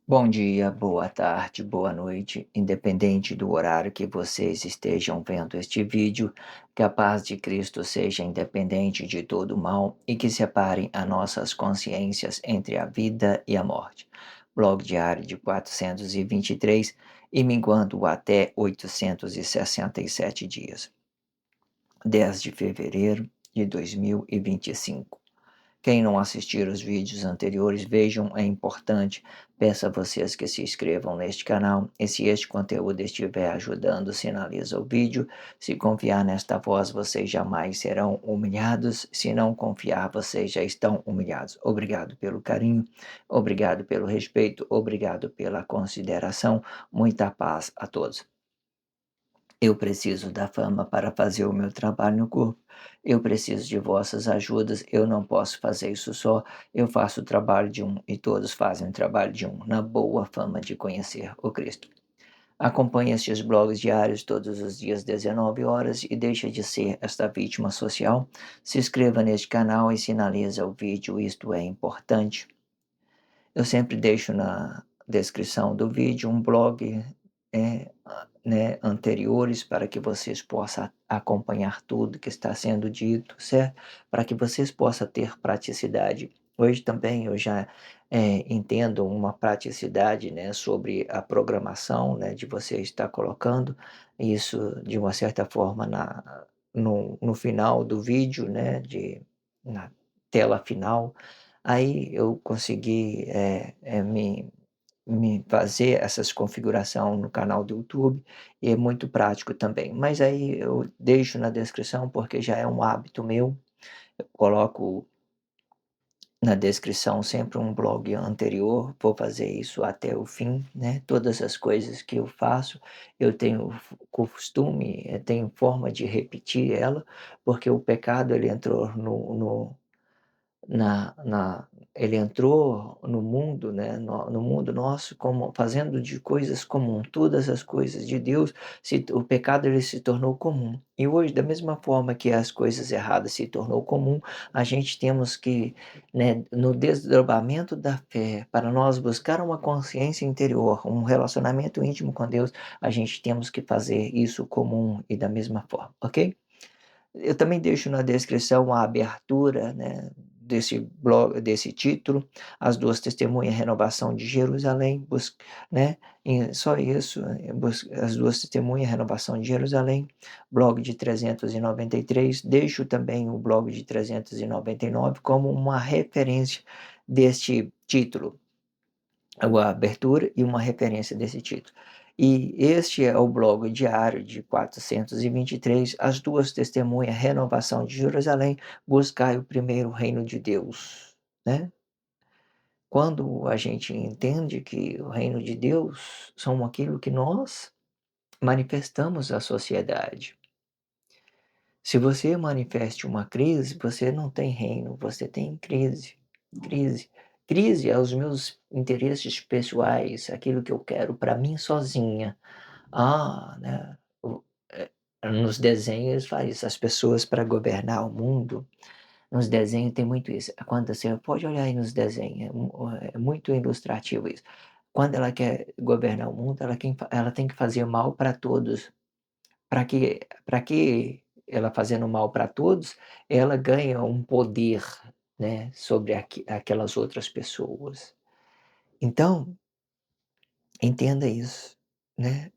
Bom dia, boa tarde, boa noite, independente do horário que vocês estejam vendo este vídeo, que a paz de Cristo seja independente de todo mal e que separem as nossas consciências entre a vida e a morte. Blog diário de 423 e minguando até 867 dias. 10 de fevereiro de 2025. Quem não assistir os vídeos anteriores, vejam, é importante. Peço a vocês que se inscrevam neste canal e se este conteúdo estiver ajudando, sinaliza o vídeo. Se confiar nesta voz, vocês jamais serão humilhados. Se não confiar, vocês já estão humilhados. Obrigado pelo carinho, obrigado pelo respeito, obrigado pela consideração. Muita paz a todos. Eu preciso da fama para fazer o meu trabalho no corpo. Eu preciso de vossas ajudas. Eu não posso fazer isso só. Eu faço o trabalho de um e todos fazem o trabalho de um, na boa fama de conhecer o Cristo. Acompanhe estes blogs diários todos os dias, 19 horas, e deixe de ser esta vítima social. Se inscreva neste canal e sinaliza o vídeo, isto é importante. Eu sempre deixo na descrição do vídeo um blog, anteriores para que vocês possam acompanhar tudo que está sendo dito, certo? Para que vocês possam ter praticidade. Hoje também eu já entendo uma praticidade, né, sobre a programação, né, de você estar colocando isso de uma certa forma no final do vídeo, né, na tela final. Aí eu consegui me fazer essas configuração no canal do YouTube, e é muito prático também. Mas aí eu deixo na descrição, porque já é um hábito meu, eu coloco na descrição sempre um blog anterior, vou fazer isso até o fim, né, todas as coisas que eu faço, eu tenho costume, tenho forma de repetir ela, porque o pecado ele entrou na ele entrou no mundo, né, no mundo nosso como fazendo de coisas comum, todas as coisas de Deus, o pecado ele se tornou comum. E hoje, da mesma forma que as coisas erradas se tornou comum, a gente temos que, né, no desdobramento da fé, para nós buscar uma consciência interior, um relacionamento íntimo com Deus, a gente temos que fazer isso comum e da mesma forma, ok? Eu também deixo na descrição a abertura, né, desse blog, desse título, As Duas Testemunhas, Renovação de Jerusalém, né, só isso, As Duas Testemunhas, Renovação de Jerusalém, blog de 393. Deixo também o blog de 399 como uma referência deste título, a abertura e uma referência desse título. E este é o blog diário de 423, As Duas Testemunhas, Renovação de Jerusalém, buscai o primeiro reino de Deus, né? Quando a gente entende que o reino de Deus são aquilo que nós manifestamos à sociedade. Se você manifeste uma crise, você não tem reino, você tem crise. Crise. Crise é os meus interesses pessoais, aquilo que eu quero para mim sozinha. Né, nos desenhos faz isso, as pessoas para governar o mundo, nos desenhos tem muito isso. Quando você pode olhar aí nos desenhos, é muito ilustrativo isso. Quando ela quer governar o mundo, ela tem que fazer mal para todos. Para que ela fazendo mal para todos, ela ganha um poder, né, sobre aquelas outras pessoas. Então, entenda isso, né.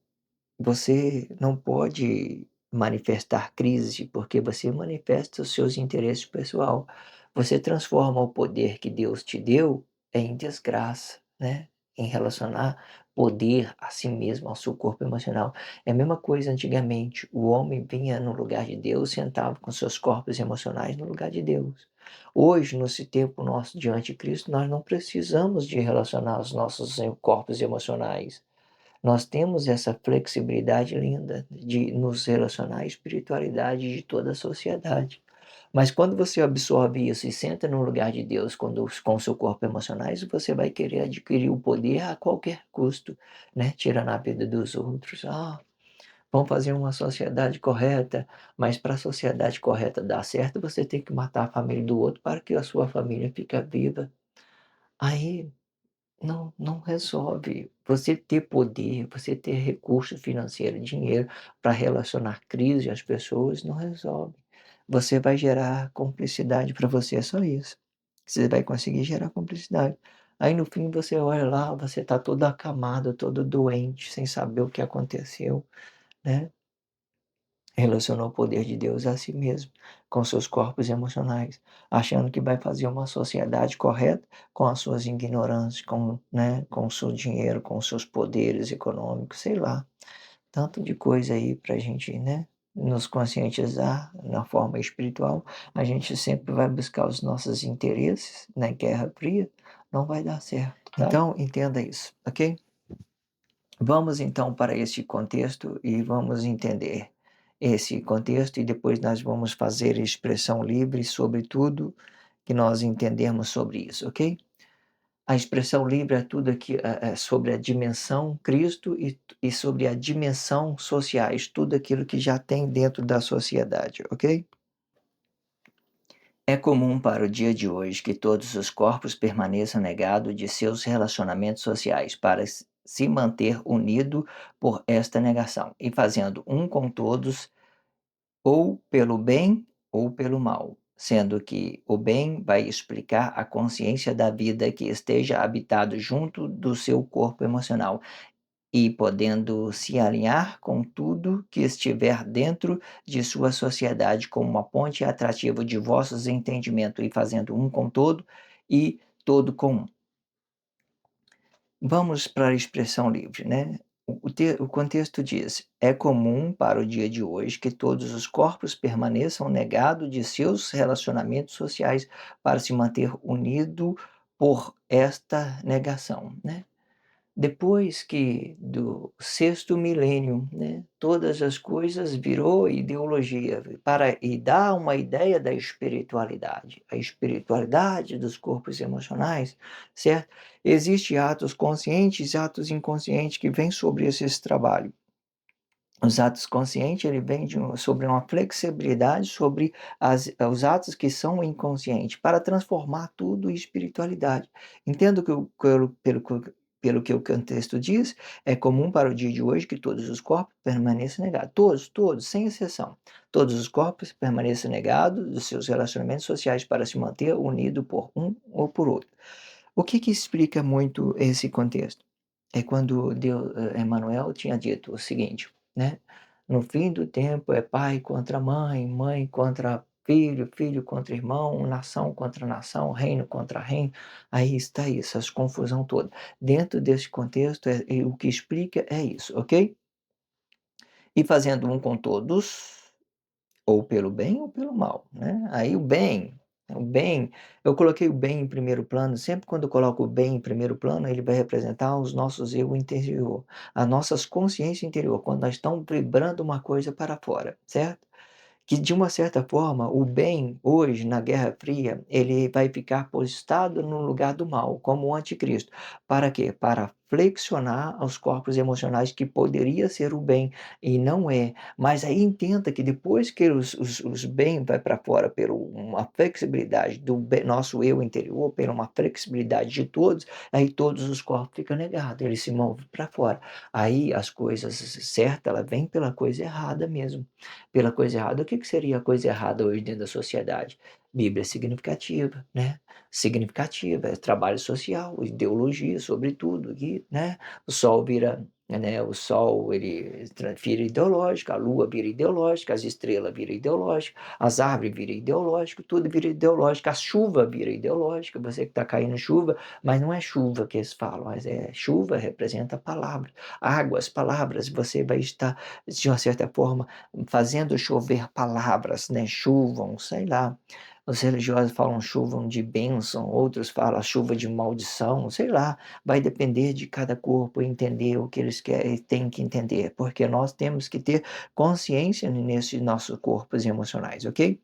Você não pode manifestar crise, porque você manifesta os seus interesses pessoal. Você transforma o poder que Deus te deu em desgraça, né, em relacionar poder a si mesmo, ao seu corpo emocional. É a mesma coisa antigamente, o homem vinha no lugar de Deus, sentava com seus corpos emocionais no lugar de Deus. Hoje, nesse tempo nosso diante de Cristo, nós não precisamos de relacionar os nossos corpos emocionais. Nós temos essa flexibilidade linda de nos relacionar à espiritualidade de toda a sociedade. Mas quando você absorve isso e senta no lugar de Deus com o seu corpo emocionais, você vai querer adquirir o poder a qualquer custo, né, tirando a vida dos outros. Vamos fazer uma sociedade correta, mas para a sociedade correta dar certo, você tem que matar a família do outro para que a sua família fique viva. Aí não resolve. Você ter poder, você ter recurso financeiro, dinheiro para relacionar crise às pessoas, não resolve. Você vai gerar cumplicidade para você, é só isso. Você vai conseguir gerar cumplicidade. Aí no fim você olha lá, você está todo acamado, todo doente, sem saber o que aconteceu, né. Relacionou o poder de Deus a si mesmo, com seus corpos emocionais, achando que vai fazer uma sociedade correta com as suas ignorâncias, com o seu dinheiro, com os seus poderes econômicos, sei lá, tanto de coisa aí para a gente, nos conscientizar na forma espiritual. A gente sempre vai buscar os nossos interesses na Guerra Fria, não vai dar certo, tá? Então entenda isso, ok? Vamos então para este contexto e vamos entender esse contexto e depois nós vamos fazer expressão livre sobre tudo que nós entendermos sobre isso, ok? A expressão livre é tudo aqui é sobre a dimensão Cristo e sobre a dimensão sociais, tudo aquilo que já tem dentro da sociedade, ok? É comum para o dia de hoje que todos os corpos permaneçam negados de seus relacionamentos sociais para se manter unido por esta negação e fazendo um com todos, ou pelo bem ou pelo mal, sendo que o bem vai explicar a consciência da vida que esteja habitado junto do seu corpo emocional e podendo se alinhar com tudo que estiver dentro de sua sociedade como uma ponte atrativa de vossos entendimentos e fazendo um com todo e todo com um. Vamos para a expressão livre, né? O contexto diz: é comum para o dia de hoje que todos os corpos permaneçam negados de seus relacionamentos sociais para se manter unido por esta negação, né? Depois que do sexto milênio, né, todas as coisas virou ideologia para e dá uma ideia da espiritualidade, a espiritualidade dos corpos emocionais, certo? Existe atos conscientes e atos inconscientes que vêm sobre esse trabalho. Os atos conscientes, ele vem sobre uma flexibilidade sobre os atos que são inconscientes, para transformar tudo em espiritualidade. Entendo que pelo que o contexto diz, é comum para o dia de hoje que todos os corpos permaneçam negados. Todos, todos, sem exceção. Todos os corpos permaneçam negados dos seus relacionamentos sociais para se manter unido por um ou por outro. O que que explica muito esse contexto? É quando Emmanuel tinha dito o seguinte, né, no fim do tempo é pai contra mãe, mãe contra filho, filho contra irmão, nação contra nação, reino contra reino, aí está isso, essa confusão toda. Dentro desse contexto, o que explica é isso, ok? E fazendo um com todos, ou pelo bem ou pelo mal, né. Aí o bem, eu coloquei o bem em primeiro plano, sempre quando eu coloco o bem em primeiro plano, ele vai representar os nossos eu interior, as nossas consciência interior, quando nós estamos vibrando uma coisa para fora, certo? Que de uma certa forma o bem hoje na Guerra Fria, ele vai ficar postado no lugar do mal, como o anticristo. Para quê? Para flexionar os corpos emocionais que poderia ser o bem e não é. Mas aí entenda que depois que os bem vai para fora por uma flexibilidade do nosso eu interior, por uma flexibilidade de todos, aí todos os corpos ficam negados, eles se movem para fora. Aí as coisas certas, ela vem pela coisa errada mesmo. Pela coisa errada, o que que seria a coisa errada hoje dentro da sociedade? Bíblia significativa, né, significativa, é trabalho social, ideologia, sobretudo, e, né, o sol vira, né, o sol ele vira ideológico, a lua vira ideológica, as estrelas vira ideológica, as árvores vira ideológico, tudo vira ideológico, a chuva vira ideológica, você que está caindo chuva, mas não é chuva que eles falam, mas é chuva representa palavra, águas, palavras, você vai estar, de uma certa forma, fazendo chover palavras, né, chuvam, sei lá. Os religiosos falam chuvam de bênção, outros falam chuva de maldição, sei lá. Vai depender de cada corpo entender o que eles querem, têm que entender, porque nós temos que ter consciência nesses nossos corpos emocionais, ok?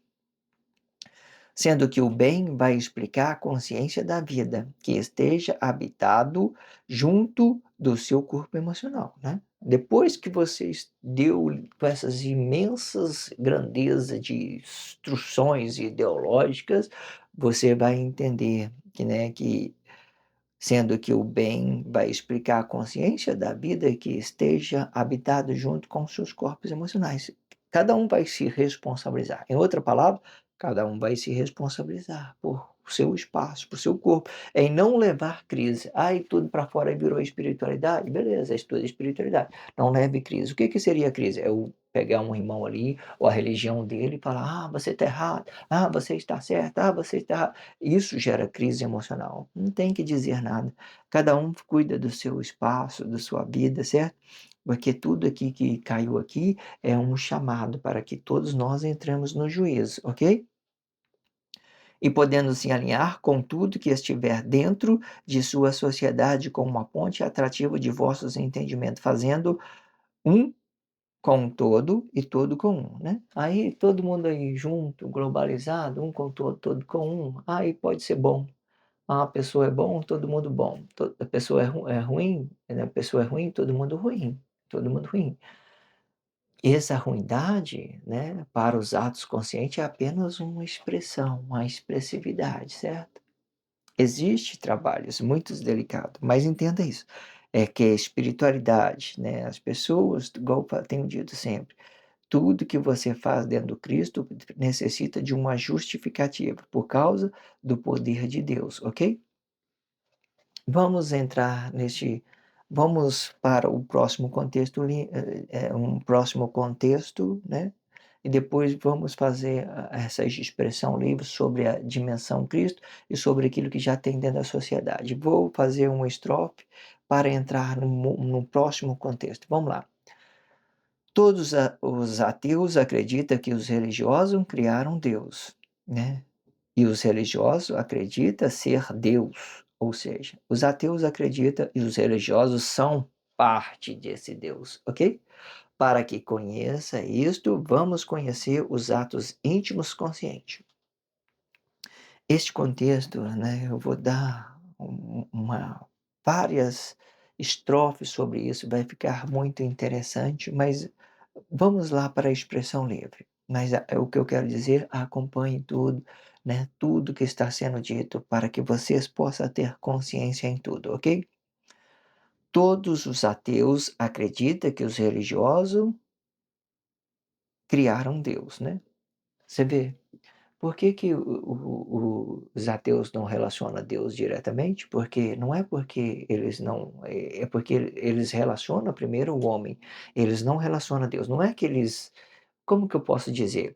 Sendo que o bem vai explicar a consciência da vida, que esteja habitado junto do seu corpo emocional, né. Depois que você deu com essas imensas grandeza de instruções ideológicas, você vai entender que, né, que sendo que o bem vai explicar a consciência da vida que esteja habitado junto com seus corpos emocionais. Cada um vai se responsabilizar. Em outra palavra, cada um vai se responsabilizar por seu espaço, por seu corpo, em não levar crise. Ai, tudo para fora virou espiritualidade? Beleza, é tudo espiritualidade. Não leve crise. O que que seria crise? É eu pegar um irmão ali, ou a religião dele, e falar: ah, você está errado, ah, você está certo, ah, você está errado. Isso gera crise emocional. Não tem que dizer nada. Cada um cuida do seu espaço, da sua vida, certo? Porque tudo aqui que caiu aqui é um chamado para que todos nós entremos no juízo, ok? E podendo se alinhar com tudo que estiver dentro de sua sociedade como uma ponte atrativa de vossos entendimentos, fazendo um com todo e todo com um, né? Aí todo mundo aí junto, globalizado, um com todo, todo com um, aí pode ser bom. Ah, a pessoa é bom, todo mundo bom. A pessoa é ruim, né? A pessoa é ruim, todo mundo ruim. Todo mundo ruim. Essa ruindade, né, para os atos conscientes é apenas uma expressão, uma expressividade, certo? Existe trabalhos muito delicados, mas entenda isso, é que a espiritualidade, né, as pessoas, igual eu tenho dito sempre, tudo que você faz dentro do Cristo necessita de uma justificativa por causa do poder de Deus, ok? Vamos entrar neste vamos para o próximo contexto um próximo contexto, né, e depois vamos fazer essa expressão livre sobre a dimensão Cristo e sobre aquilo que já tem dentro da sociedade. Vou fazer uma estrofe para entrar no próximo contexto. Vamos lá. Todos os ateus acreditam que os religiosos criaram Deus, né? E os religiosos acreditam ser Deus, ou seja, os ateus acreditam e os religiosos são parte desse Deus, ok? Para que conheça isto, vamos conhecer os atos íntimos conscientes. Este contexto, né, eu vou dar várias estrofes sobre isso, vai ficar muito interessante, mas vamos lá para a expressão livre. Mas o que eu quero dizer, acompanhe tudo, né, tudo que está sendo dito para que vocês possam ter consciência em tudo, ok? Todos os ateus acreditam que os religiosos criaram Deus, né? Você vê, por que que os ateus não relacionam a Deus diretamente? Porque não é porque eles não, é porque eles relacionam primeiro o homem, eles não relacionam a Deus. Não é que eles, como que eu posso dizer?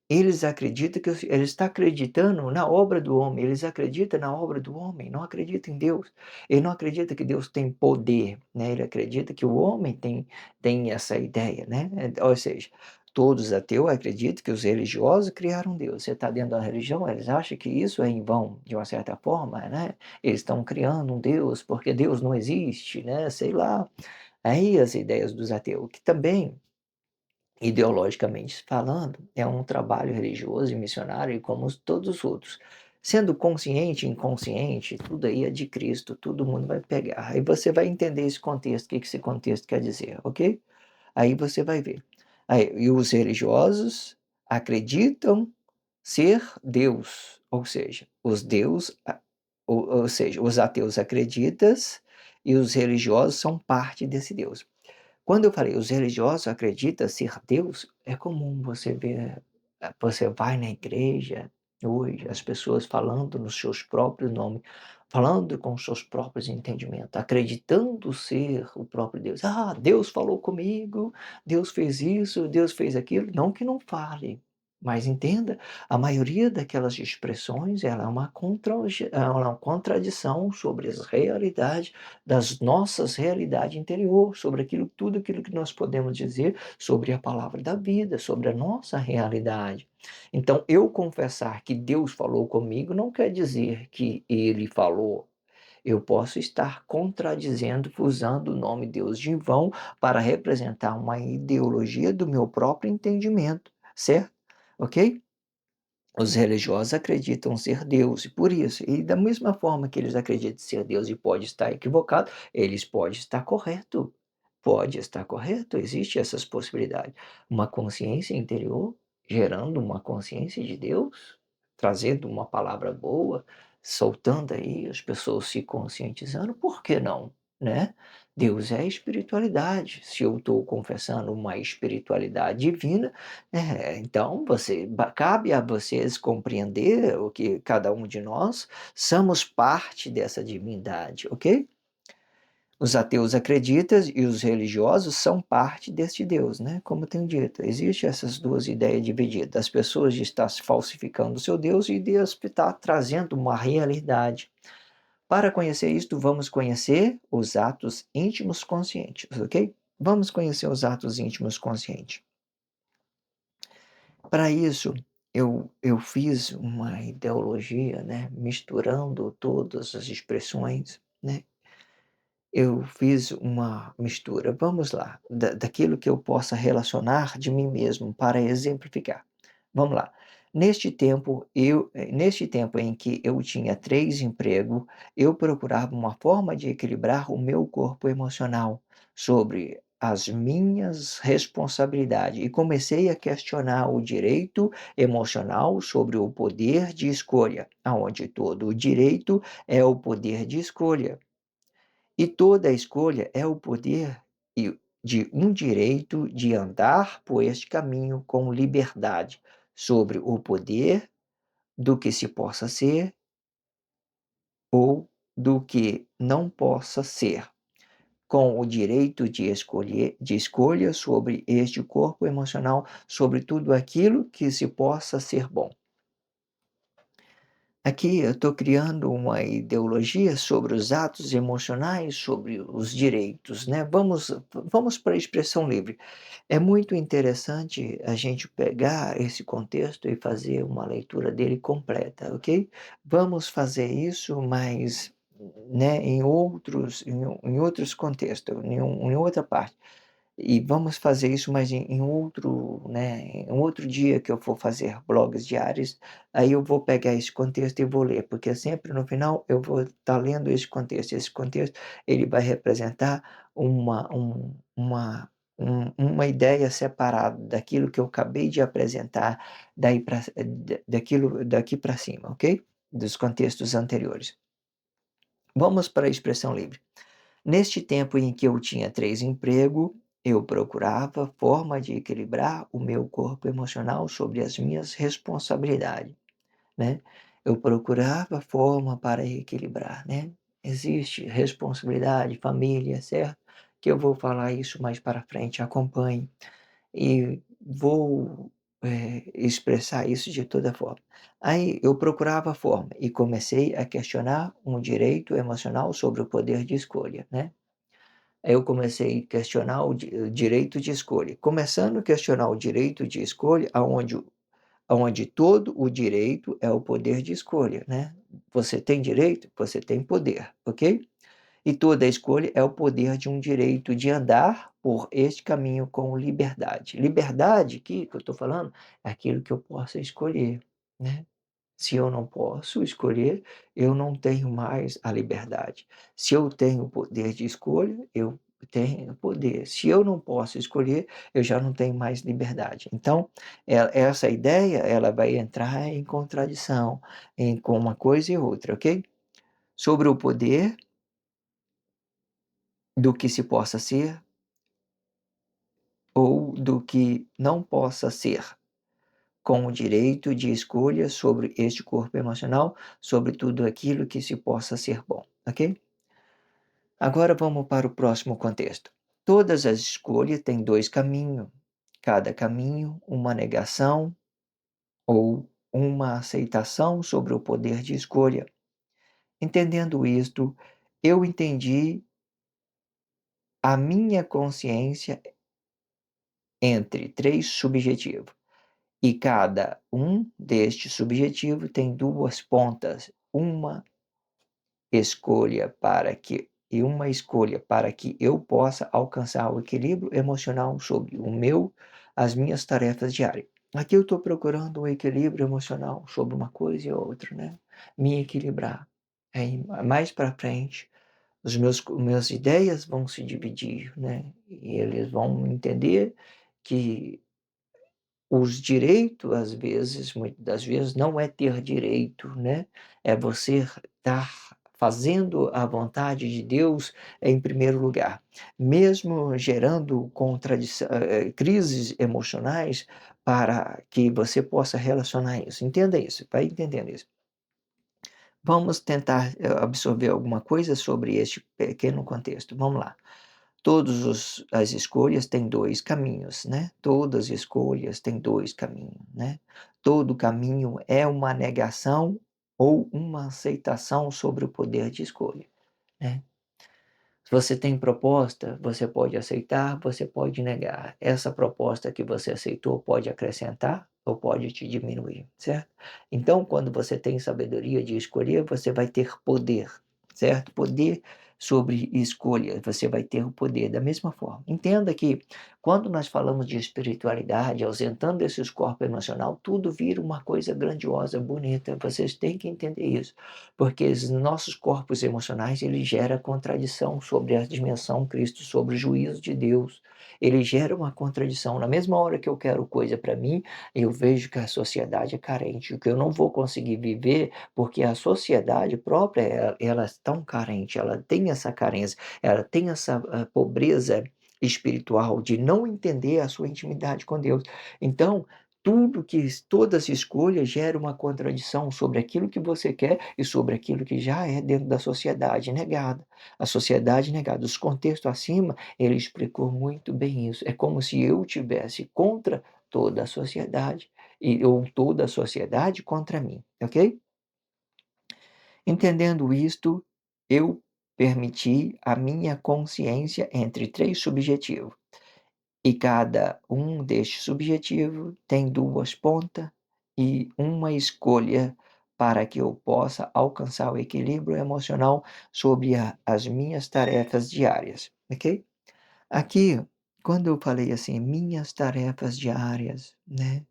Eles acreditam que eles está acreditando na obra do homem, eles acreditam na obra do homem, não acreditam em Deus. Ele não acredita que Deus tem poder, né, ele acredita que o homem tem essa ideia, né, ou seja, todos os ateus acreditam que os religiosos criaram Deus. Você está dentro da religião, eles acham que isso é em vão, de uma certa forma, né, eles estão criando um Deus, porque Deus não existe, né, sei lá. Aí as ideias dos ateus, que também ideologicamente falando, é um trabalho religioso e missionário como todos os outros. Sendo consciente e inconsciente, tudo aí é de Cristo, todo mundo vai pegar. Aí você vai entender esse contexto, o que que esse contexto quer dizer, ok? Aí você vai ver. Aí, e os religiosos acreditam ser Deus, ou seja, os deus, ou seja, os ateus acreditam e os religiosos são parte desse Deus. Quando eu falei os religiosos acreditam ser Deus, é comum você ver, você vai na igreja hoje, as pessoas falando nos seus próprios nomes, falando com os seus próprios entendimentos, acreditando ser o próprio Deus. Ah, Deus falou comigo, Deus fez isso, Deus fez aquilo. Não que não fale, mas entenda, a maioria daquelas expressões ela é uma contradição sobre as realidades das nossas realidade interior, sobre tudo aquilo que nós podemos dizer sobre a palavra da vida, sobre a nossa realidade. Então, eu confessar que Deus falou comigo não quer dizer que ele falou. Eu posso estar contradizendo, usando o nome Deus de vão para representar uma ideologia do meu próprio entendimento, certo? Ok? Os religiosos acreditam ser Deus, e por isso, e da mesma forma que eles acreditam ser Deus e pode estar equivocado, eles podem estar correto. Pode estar correto, existe essas possibilidades. Uma consciência interior gerando uma consciência de Deus, trazendo uma palavra boa, soltando aí, as pessoas se conscientizando, por que não, né? Deus é espiritualidade. Se eu estou confessando uma espiritualidade divina, então cabe a vocês compreender o que cada um de nós somos parte dessa divindade, ok? Os ateus acreditam e os religiosos são parte deste Deus, né? Como tenho dito, existem essas duas ideias divididas. As pessoas estão falsificando o seu Deus e Deus está trazendo uma realidade. Para conhecer isto, vamos conhecer os atos íntimos conscientes, ok? Vamos conhecer os atos íntimos conscientes. Para isso, eu fiz uma ideologia, né? Misturando todas as expressões, né? Eu fiz uma mistura, vamos lá, daquilo que eu possa relacionar de mim mesmo para exemplificar. Vamos lá. Neste tempo em que eu tinha 3 empregos, eu procurava uma forma de equilibrar o meu corpo emocional sobre as minhas responsabilidades e comecei a questionar o direito emocional sobre o poder de escolha, aonde todo o direito é o poder de escolha. E toda escolha é o poder de um direito de andar por este caminho com liberdade, sobre o poder do que se possa ser ou do que não possa ser, com o direito de escolha sobre este corpo emocional, sobre tudo aquilo que se possa ser bom. Aqui eu estou criando uma ideologia sobre os atos emocionais, sobre os direitos, né? Vamos para a expressão livre. É muito interessante a gente pegar esse contexto e fazer uma leitura dele completa, ok? Vamos fazer isso, mas, né, em outros contextos, em outra parte. E vamos fazer isso, mas em outro, né, em outro dia que eu for fazer blogs diários, aí eu vou pegar esse contexto e vou ler, porque sempre no final eu vou estar lendo esse contexto. Esse contexto, ele vai representar uma ideia separada daquilo que eu acabei de apresentar, daqui para cima, ok? Dos contextos anteriores. Vamos para a expressão livre. Neste tempo em que eu tinha 3 empregos, eu procurava forma de equilibrar o meu corpo emocional sobre as minhas responsabilidades, né. Eu procurava forma para equilibrar, né. Existe responsabilidade, família, certo? Que eu vou falar isso mais para frente, acompanhe. E vou, expressar isso de toda forma. Aí eu procurava forma e comecei a questionar um direito emocional sobre o poder de escolha, né. Aí eu comecei a questionar o direito de escolha. Começando a questionar o direito de escolha, aonde todo o direito é o poder de escolha, né. Você tem direito, você tem poder, ok? E toda escolha é o poder de um direito de andar por este caminho com liberdade. Liberdade aqui que eu estou falando, é aquilo que eu possa escolher, né. Se eu não posso escolher, eu não tenho mais a liberdade. Se eu tenho o poder de escolha, eu tenho poder. Se eu não posso escolher, eu já não tenho mais liberdade. Então, essa ideia, ela vai entrar em contradição com uma coisa e outra, ok? Sobre o poder do que se possa ser ou do que não possa ser, com o direito de escolha sobre este corpo emocional, sobre tudo aquilo que se possa ser bom, ok? Agora vamos para o próximo contexto. Todas as escolhas têm 2 caminhos, cada caminho uma negação ou uma aceitação sobre o poder de escolha. Entendendo isto, eu entendi a minha consciência entre 3 subjetivos. E cada um destes subjetivos tem 2 pontas, uma escolha para que eu possa alcançar o equilíbrio emocional sobre as minhas tarefas diárias. Aqui eu estou procurando um equilíbrio emocional sobre uma coisa e outra, né? Me equilibrar. Aí, mais para frente, os meus ideias vão se dividir, né? E eles vão entender que os direitos, às vezes, muitas das vezes, não é ter direito, né, é você estar fazendo a vontade de Deus em primeiro lugar, mesmo gerando crises emocionais para que você possa relacionar isso. Entenda isso, vai entendendo isso. Vamos tentar, absorver alguma coisa sobre este pequeno contexto. Vamos lá. Todos os as escolhas têm 2 caminhos, né. Todas as escolhas têm 2 caminhos, né. Todo caminho é uma negação ou uma aceitação sobre o poder de escolha, né. Se você tem proposta, você pode aceitar, você pode negar. Essa proposta que você aceitou pode acrescentar ou pode te diminuir, certo? Então, quando você tem sabedoria de escolher, você vai ter poder, certo? Poder sobre escolha, você vai ter o poder da mesma forma. Entenda que quando nós falamos de espiritualidade, ausentando esses corpos emocional, tudo vira uma coisa grandiosa, bonita. Vocês têm que entender isso. Porque os nossos corpos emocionais, ele gera contradição sobre a dimensão Cristo, sobre o juízo de Deus. Ele gera uma contradição. Na mesma hora que eu quero coisa para mim, eu vejo que a sociedade é carente, que eu não vou conseguir viver, porque a sociedade própria, ela é tão carente, ela tem essa carência, ela tem essa pobreza espiritual de não entender a sua intimidade com Deus. Então, todas as escolhas geram uma contradição sobre aquilo que você quer e sobre aquilo que já é dentro da sociedade negada. A sociedade negada. Os contextos acima, ele explicou muito bem isso. É como se eu tivesse contra toda a sociedade ou toda a sociedade contra mim, ok? Entendendo isto, eu permiti a minha consciência entre 3 subjetivos. E cada um destes subjetivos tem 2 pontas e uma escolha para que eu possa alcançar o equilíbrio emocional sobre as minhas tarefas diárias, ok? Aqui, quando eu falei assim, minhas tarefas diárias, né?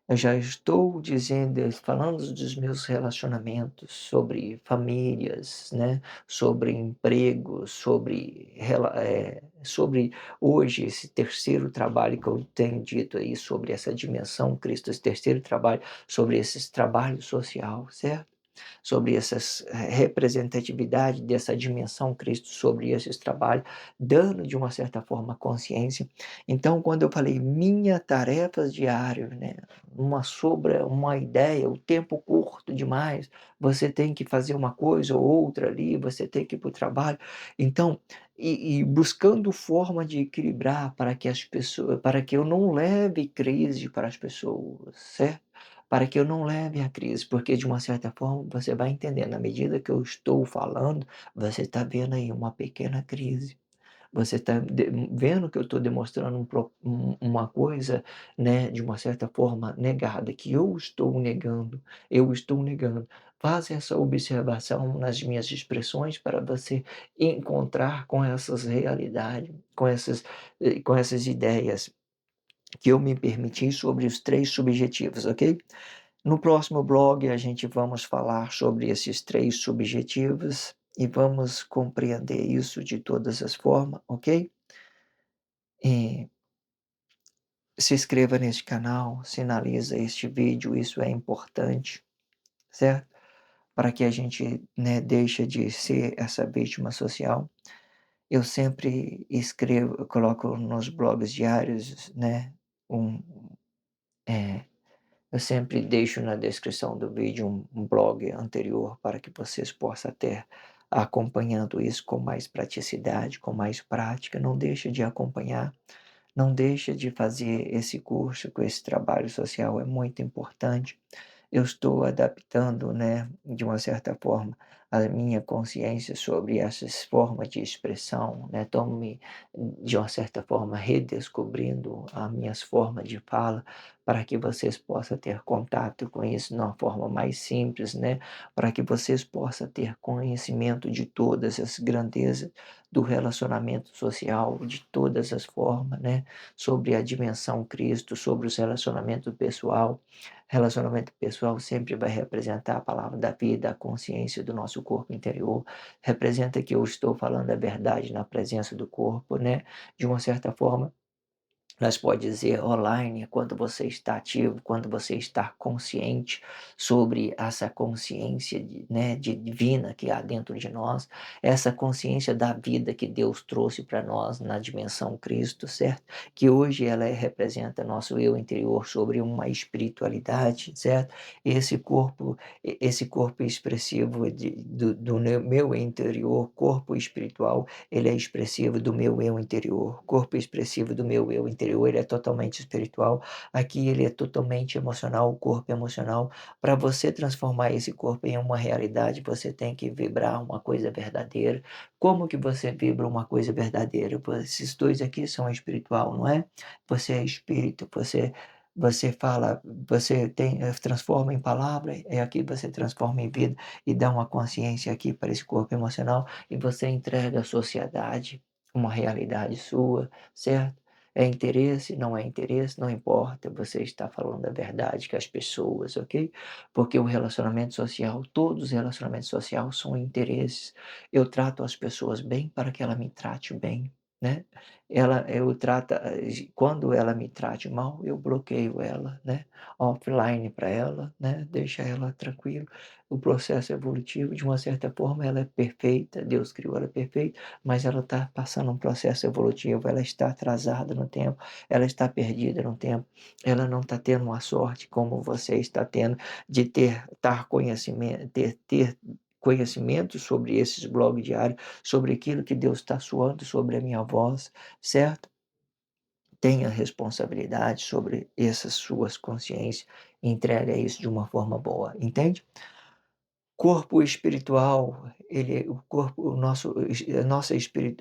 Eu já estou dizendo, falando dos meus relacionamentos, sobre famílias, né, sobre empregos, sobre hoje esse terceiro trabalho que eu tenho dito aí, sobre essa dimensão Cristo, esse terceiro trabalho, sobre esse trabalho social, certo? Sobre essas representatividade dessa dimensão Cristo sobre esses trabalhos, dando de uma certa forma consciência. Então, quando eu falei minha tarefas diárias, né, uma ideia, o tempo curto demais, você tem que fazer uma coisa ou outra ali, você tem que ir para o trabalho. Então, e buscando forma de equilibrar para que eu não leve crise para as pessoas, certo? Para que eu não leve à crise, porque de uma certa forma você vai entendendo, à medida que eu estou falando, você está vendo aí uma pequena crise. Você está vendo que eu estou demonstrando uma coisa, né, de uma certa forma negada, que eu estou negando. Faz essa observação nas minhas expressões para você encontrar com essas realidades, com essas ideias que eu me permiti sobre os 3 subjetivos, ok? No próximo blog, a gente vamos falar sobre esses 3 subjetivos e vamos compreender isso de todas as formas, ok? E se inscreva neste canal, sinaliza este vídeo, isso é importante, certo? Para que a gente, né, deixe de ser essa vítima social. Eu sempre escrevo, eu coloco nos blogs diários, né, um, eh eu sempre deixo na descrição do vídeo um blog anterior para que vocês possam ter acompanhando isso com mais praticidade, com mais prática. Não deixe de acompanhar, não deixe de fazer esse curso com esse trabalho social, é muito importante. Eu estou adaptando, né, de uma certa forma, a minha consciência sobre essas formas de expressão, né, estou me, de uma certa forma, redescobrindo as minhas formas de fala, para que vocês possam ter contato com isso de uma forma mais simples, né, para que vocês possam ter conhecimento de todas as grandezas do relacionamento social, de todas as formas, né, sobre a dimensão Cristo, sobre os relacionamentos pessoal. Relacionamento pessoal sempre vai representar a palavra da vida, a consciência do nosso corpo interior, representa que eu estou falando a verdade na presença do corpo, né? De uma certa forma, Nós pode dizer online, quando você está ativo, quando você está consciente sobre essa consciência de divina que há dentro de nós, essa consciência da vida que Deus trouxe para nós na dimensão Cristo, certo? Que hoje ela representa nosso eu interior sobre uma espiritualidade, certo? Esse corpo expressivo do meu interior, corpo espiritual, ele é expressivo do meu eu interior. Corpo expressivo do meu eu interior, ele é totalmente espiritual. Aqui ele é totalmente emocional, o corpo emocional. Para você transformar esse corpo em uma realidade, você tem que vibrar uma coisa verdadeira. Como que você vibra uma coisa verdadeira? Esses dois aqui são espiritual, não é? Você é espírito, você fala, transforma em palavra, é aqui você transforma em vida e dá uma consciência aqui para esse corpo emocional e você entrega à sociedade uma realidade sua, certo? É interesse, não é interesse, não importa, você está falando a verdade com as pessoas, ok? Porque o relacionamento social, todos os relacionamentos sociais são interesses. Eu trato as pessoas bem para que ela me trate bem, né? Quando ela me trate mal, eu bloqueio ela, né? Offline para ela, né? Deixa ela tranquila. O processo evolutivo, de uma certa forma, ela é perfeita, Deus criou ela perfeita, mas ela está passando um processo evolutivo, ela está atrasada no tempo, ela está perdida no tempo, ela não está tendo uma sorte como você está tendo de ter conhecimento sobre esses blogs diários, sobre aquilo que Deus está soando sobre a minha voz, certo? Tenha responsabilidade sobre essas suas consciências, entrega isso de uma forma boa, entende? Corpo espiritual, o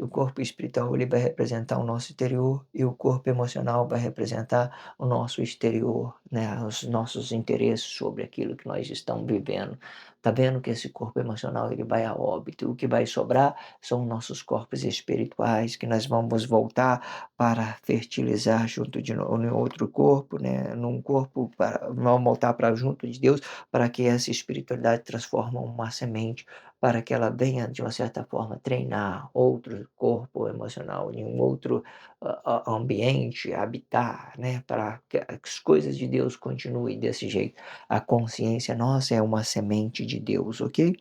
corpo espiritual, ele vai representar o nosso interior e o corpo emocional vai representar o nosso exterior, né? Os nossos interesses sobre aquilo que nós estamos vivendo. Tá vendo que esse corpo emocional ele vai a óbito, o que vai sobrar são nossos corpos espirituais que nós vamos voltar para fertilizar junto de em outro corpo, né? Num corpo para vamos voltar para junto de Deus para que essa espiritualidade transforme uma semente, para que ela venha, de uma certa forma, treinar outro corpo emocional em um outro ambiente, habitar, né? Para que as coisas de Deus continuem desse jeito. A consciência nossa é uma semente de Deus, ok?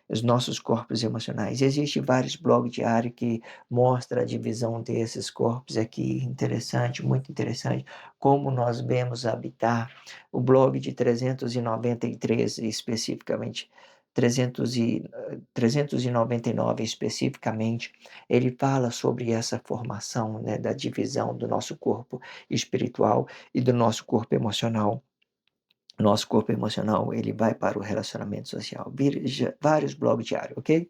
Os nossos corpos emocionais. Existem vários blogs diários que mostram a divisão desses corpos aqui, interessante, muito interessante, como nós vemos habitar. O blog de 393 especificamente, 399 especificamente, ele fala sobre essa formação, né, da divisão do nosso corpo espiritual e do nosso corpo emocional. Nosso corpo emocional, ele vai para o relacionamento social. Veja vários blogs diários, ok?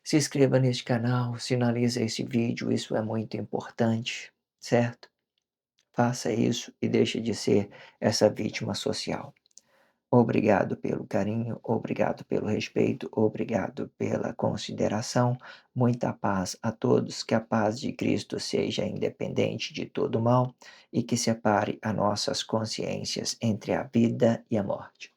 Se inscreva neste canal, sinaliza esse vídeo, isso é muito importante, certo? Faça isso e deixe de ser essa vítima social. Obrigado pelo carinho, obrigado pelo respeito, obrigado pela consideração. Muita paz a todos, que a paz de Cristo seja independente de todo mal e que separe as nossas consciências entre a vida e a morte.